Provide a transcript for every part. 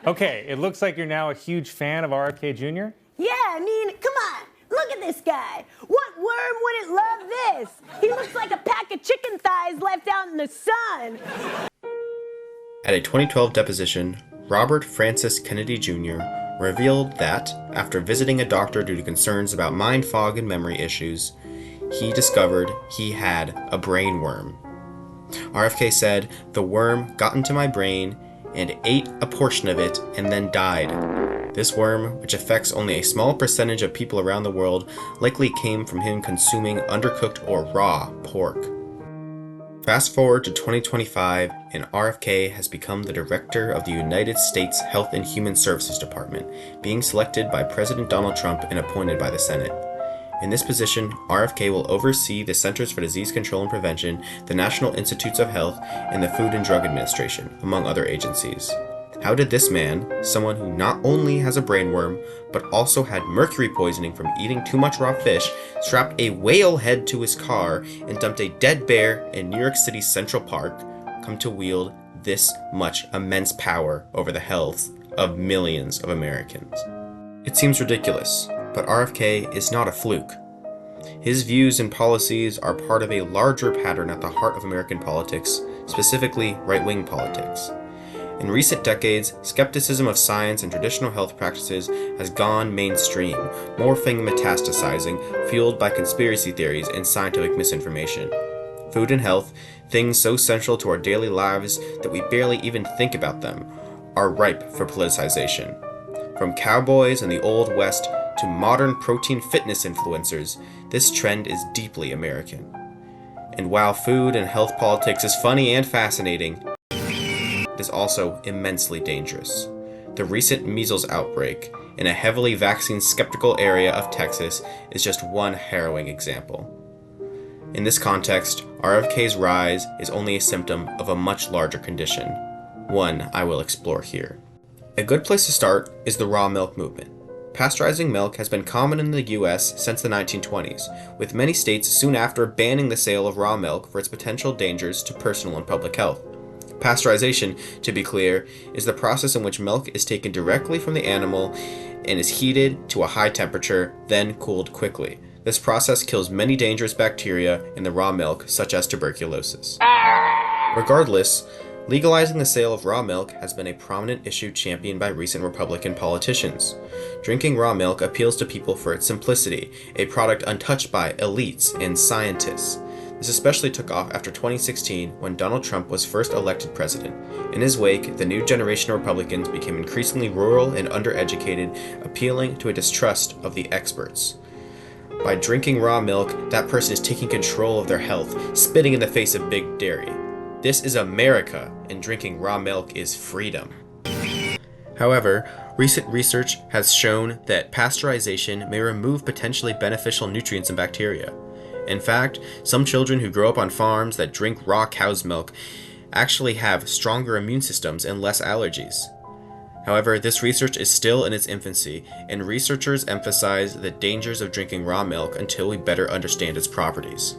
Okay, it looks like you're now a huge fan of RFK Jr. Yeah, I mean, come on. Look at this guy. What worm wouldn't love this? He looks like a pack of chicken thighs left out in the sun. At a 2012 deposition, Robert Francis Kennedy Jr. revealed that, after visiting a doctor due to concerns about mind fog and memory issues, he discovered he had a brain worm. RFK said, "The worm got into my brain and ate a portion of it and then died. This worm, which affects only a small percentage of people around the world, likely came from him consuming undercooked or raw pork." Fast forward to 2025, and RFK has become the director of the United States Health and Human Services Department, being selected by President Donald Trump and appointed by the Senate. In this position, RFK will oversee the Centers for Disease Control and Prevention, the National Institutes of Health, and the Food and Drug Administration, among other agencies. How did this man, someone who not only has a brain worm, but also had mercury poisoning from eating too much raw fish, strapped a whale head to his car, and dumped a dead bear in New York City's Central Park, come to wield this much immense power over the health of millions of Americans? It seems ridiculous, but RFK is not a fluke. His views and policies are part of a larger pattern at the heart of American politics, specifically right-wing politics. In recent decades, skepticism of science and traditional health practices has gone mainstream, morphing and metastasizing, fueled by conspiracy theories and scientific misinformation. Food and health, things so central to our daily lives that we barely even think about them, are ripe for politicization. From cowboys in the Old West to modern protein fitness influencers, this trend is deeply American. And while food and health politics is funny and fascinating, it is also immensely dangerous. The recent measles outbreak in a heavily vaccine-skeptical area of Texas is just one harrowing example. In this context, RFK's rise is only a symptom of a much larger condition, one I will explore here. A good place to start is the raw milk movement. Pasteurizing milk has been common in the US since the 1920s, with many states soon after banning the sale of raw milk for its potential dangers to personal and public health. Pasteurization, to be clear, is the process in which milk is taken directly from the animal and is heated to a high temperature, then cooled quickly. This process kills many dangerous bacteria in the raw milk, such as tuberculosis. Regardless, legalizing the sale of raw milk has been a prominent issue championed by recent Republican politicians. Drinking raw milk appeals to people for its simplicity, a product untouched by elites and scientists. This especially took off after 2016 when Donald Trump was first elected president. In his wake, the new generation of Republicans became increasingly rural and undereducated, appealing to a distrust of the experts. By drinking raw milk, that person is taking control of their health, spitting in the face of big dairy. This is America, and drinking raw milk is freedom. However, recent research has shown that pasteurization may remove potentially beneficial nutrients and bacteria. In fact, some children who grow up on farms that drink raw cow's milk actually have stronger immune systems and less allergies. However, this research is still in its infancy, and researchers emphasize the dangers of drinking raw milk until we better understand its properties.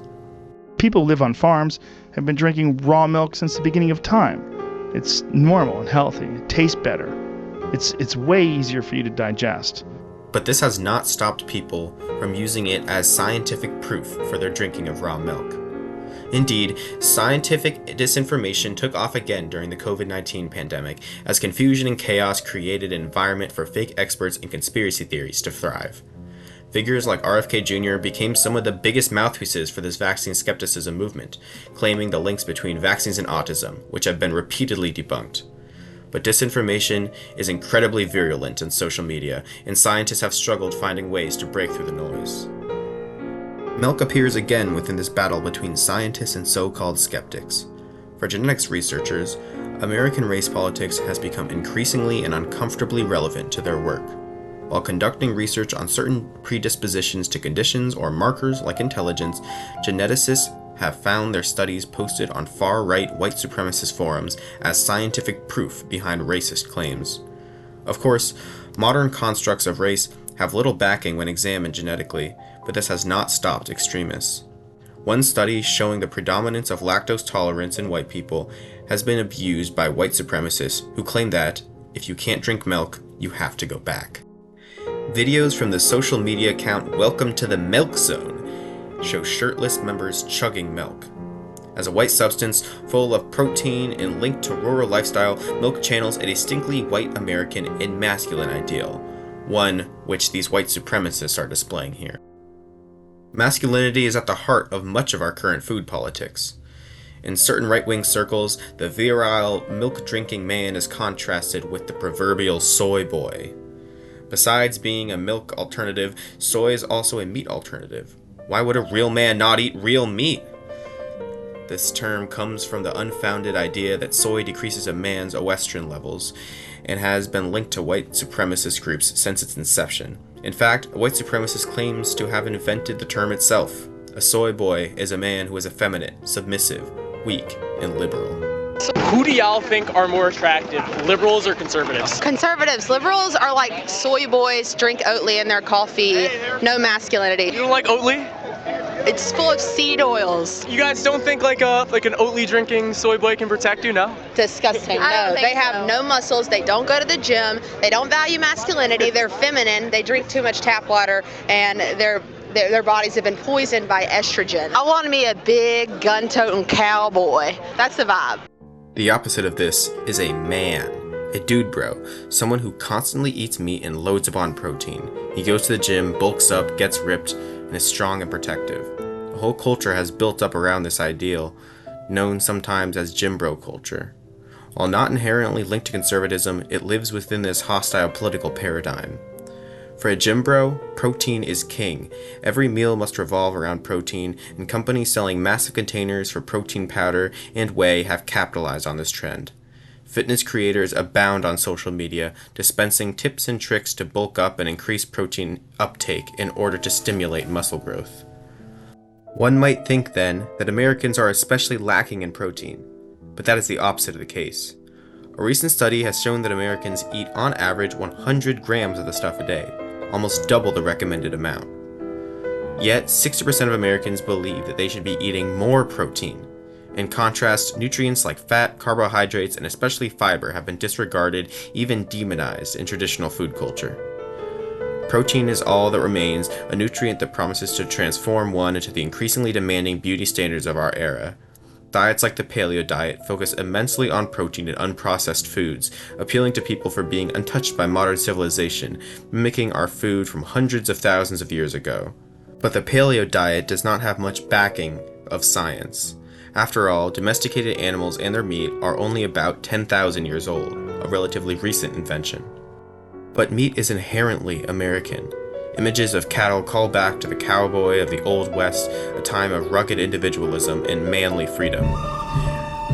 People who live on farms have been drinking raw milk since the beginning of time. It's normal and healthy. It tastes better. It's way easier for you to digest. But this has not stopped people from using it as scientific proof for their drinking of raw milk. Indeed, scientific disinformation took off again during the COVID-19 pandemic, as confusion and chaos created an environment for fake experts and conspiracy theories to thrive. Figures like RFK Jr. became some of the biggest mouthpieces for this vaccine skepticism movement, claiming the links between vaccines and autism, which have been repeatedly debunked. But disinformation is incredibly virulent in social media, and scientists have struggled finding ways to break through the noise. Milk appears again within this battle between scientists and so-called skeptics. For genetics researchers, American race politics has become increasingly and uncomfortably relevant to their work. While conducting research on certain predispositions to conditions or markers like intelligence, geneticists have found their studies posted on far-right white supremacist forums as scientific proof behind racist claims. Of course, modern constructs of race have little backing when examined genetically, but this has not stopped extremists. One study showing the predominance of lactose tolerance in white people has been abused by white supremacists who claim that, if you can't drink milk, you have to go back. Videos from the social media account Welcome to the Milk Zone show shirtless members chugging milk. As a white substance full of protein and linked to rural lifestyle, milk channels a distinctly white American and masculine ideal, one which these white supremacists are displaying here. Masculinity is at the heart of much of our current food politics. In certain right-wing circles, the virile, milk-drinking man is contrasted with the proverbial soy boy. Besides being a milk alternative, soy is also a meat alternative. Why would a real man not eat real meat? This term comes from the unfounded idea that soy decreases a man's oestrogen levels and has been linked to white supremacist groups since its inception. In fact, a white supremacist claims to have invented the term itself. A soy boy is a man who is effeminate, submissive, weak, and liberal. So who do y'all think are more attractive, liberals or conservatives? Conservatives. Liberals are like soy boys, drink Oatly in their coffee, no masculinity. You don't like Oatly? It's full of seed oils. You guys don't think like an Oatly drinking soy boy can protect you, no? Disgusting. No, they have no muscles. They don't go to the gym. They don't value masculinity. They're feminine. They drink too much tap water, and their bodies have been poisoned by estrogen. I want to be a big gun-toting cowboy. That's the vibe. The opposite of this is a man, a dude bro, someone who constantly eats meat and loads up on protein. He goes to the gym, bulks up, gets ripped, and is strong and protective. The whole culture has built up around this ideal, known sometimes as gym bro culture. While not inherently linked to conservatism, it lives within this hostile political paradigm. For a gym bro, protein is king. Every meal must revolve around protein, and companies selling massive containers for protein powder and whey have capitalized on this trend. Fitness creators abound on social media, dispensing tips and tricks to bulk up and increase protein uptake in order to stimulate muscle growth. One might think then that Americans are especially lacking in protein, but that is the opposite of the case. A recent study has shown that Americans eat on average 100 grams of the stuff a day, almost double the recommended amount. Yet, 60% of Americans believe that they should be eating more protein. In contrast, nutrients like fat, carbohydrates, and especially fiber have been disregarded, even demonized in traditional food culture. Protein is all that remains, a nutrient that promises to transform one into the increasingly demanding beauty standards of our era. Diets like the paleo diet focus immensely on protein and unprocessed foods, appealing to people for being untouched by modern civilization, mimicking our food from hundreds of thousands of years ago. But the paleo diet does not have much backing of science. After all, domesticated animals and their meat are only about 10,000 years old, a relatively recent invention. But meat is inherently American. Images of cattle call back to the cowboy of the Old West, a time of rugged individualism and manly freedom.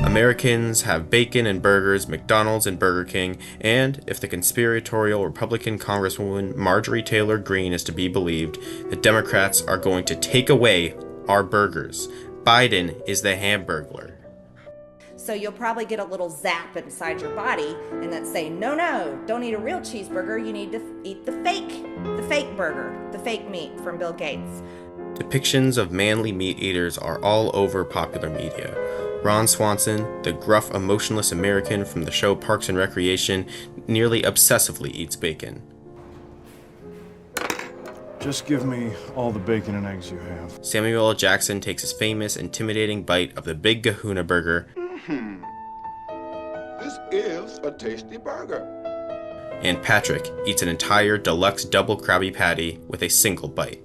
Americans have bacon and burgers, McDonald's and Burger King, and, if the conspiratorial Republican Congresswoman Marjorie Taylor Greene is to be believed, the Democrats are going to take away our burgers. Biden is the Hamburglar. So you'll probably get a little zap inside your body and that's saying, no, don't eat a real cheeseburger. You need to eat the fake burger, the fake meat from Bill Gates. Depictions of manly meat eaters are all over popular media. Ron Swanson, the gruff, emotionless American from the show Parks and Recreation, nearly obsessively eats bacon. Just give me all the bacon and eggs you have. Samuel L. Jackson takes his famous, intimidating bite of the Big Kahuna Burger. This is a tasty burger. And Patrick eats an entire deluxe double Krabby Patty with a single bite.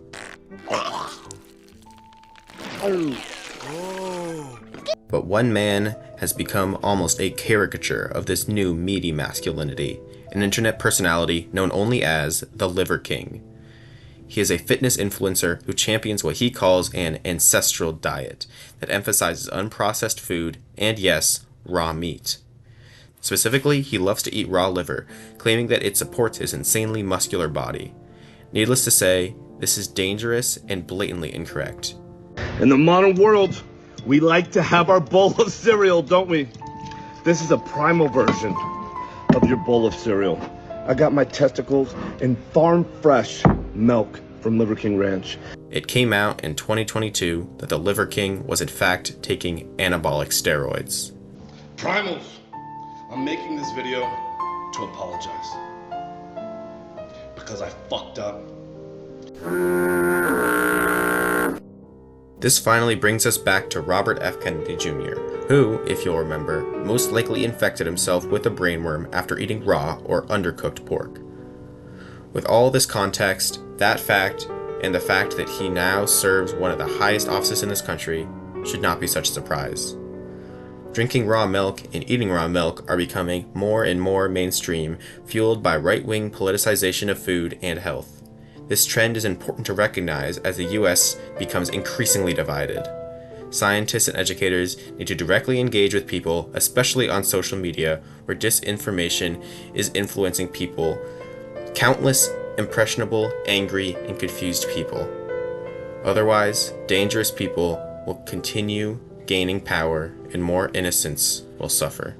But one man has become almost a caricature of this new meaty masculinity, an internet personality known only as the Liver King. He is a fitness influencer who champions what he calls an ancestral diet that emphasizes unprocessed food and, yes, raw meat. Specifically, he loves to eat raw liver, claiming that it supports his insanely muscular body. Needless to say, this is dangerous and blatantly incorrect. In the modern world, we like to have our bowl of cereal, don't we? This is a primal version of your bowl of cereal. I got my testicles in farm fresh milk from Liver King Ranch. It came out in 2022 that the Liver King was in fact taking anabolic steroids. Primals, I'm making this video to apologize. Because I fucked up. This finally brings us back to Robert F. Kennedy Jr., who, if you'll remember, most likely infected himself with a brainworm after eating raw or undercooked pork. With all this context, that fact, and the fact that he now serves one of the highest offices in this country should not be such a surprise. Drinking raw milk and eating raw milk are becoming more and more mainstream, fueled by right-wing politicization of food and health. This trend is important to recognize as the US becomes increasingly divided. Scientists and educators need to directly engage with people, especially on social media, where disinformation is influencing people, countless impressionable, angry, and confused people. Otherwise, dangerous people will continue gaining power and more innocents will suffer.